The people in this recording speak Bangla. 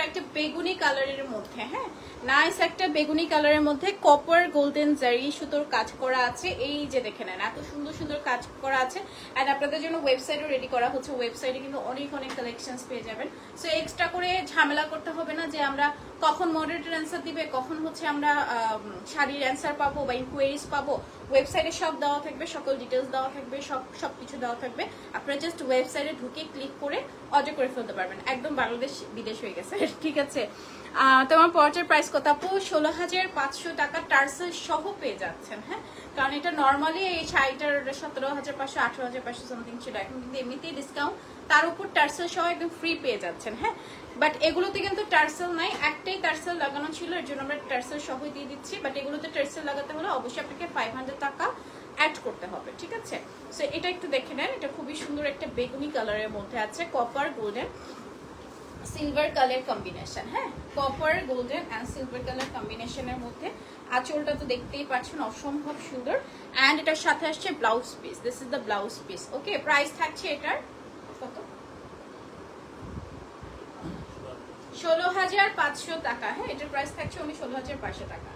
একটা বেগুনি কালারের মধ্যে, হ্যাঁ নাইস একটা বেগুনি কালারের মধ্যে কপার গোল্ডেন জারি সুতোর কাজ করা আছে। এই যে দেখে নেন এত সুন্দর সুন্দর কাজ করা আছে। অ্যান্ড আপনাদের জন্য ওয়েবসাইটও রেডি করা হচ্ছে, ওয়েবসাইটে কিন্তু অনেক অনেক কালেকশনস পেয়ে যাবেন। সো এক্সট্রা করে ঝামেলা করতে হবে না যে আমরা কখন মডারেটের অ্যান্সার দিবে, কখন হচ্ছে আমরা শাড়ির অ্যান্সার পাবো বা ইনকোয়ারিজ পাবো। ওয়েবসাইটে সব দেওয়া থাকবে, সকল ডিটেলস দেওয়া থাকবে, সবকিছু দেওয়া থাকবে। আপনারা জাস্ট ওয়েবসাইটে ঢুকে ক্লিক করে অর্ডার করে ফেলতে পারবেন। একদম বাংলাদেশ বিদেশ হয়ে গেছে, ঠিক আছে। তোমার পর্চার প্রাইস কত আপু? 16,500 টাকা টার্সেল সহ পেয়ে যাচ্ছেন। হ্যাঁ, কারণ এটা নর্মালি এই শাড়িটার 17,500 18,500 সামথিং ছিল, এখন কিন্তু এমনিতেই ডিসকাউন্ট, তার উপর টার্সেল সহ একদম ফ্রি পেয়ে যাচ্ছেন। হ্যাঁ, বাট এগুলোতে কিন্তু টার্সেল নাই, একটাই টার্সেল লাগানো ছিল, এর জন্য আমরা টার্সেল সহই দিয়ে দিচ্ছি। বাট এগুলোতে টার্সেল লাগাতে হলে অবশ্যই আপনাকে 500 টাকা অ্যাড করতে হবে, ঠিক আছে। সো এটা একটু দেখে নেন, এটা খুবই সুন্দর একটা বেগুনি কালারের মধ্যে আছে, copper golden silver colour combination. হ্যাঁ, copper golden and silver colour কম্বিনেশনের মধ্যে। আঁচলটা তো দেখতেই পাচ্ছেন অসম্ভব সুন্দর। অ্যান্ড এটার সাথে আসছে blouse piece, this is the blouse piece. Okay, price থাকছে এটার কত? 16,500 টাকা। হ্যাঁ, এটার প্রাইস থাকছে only 16,500 টাকা।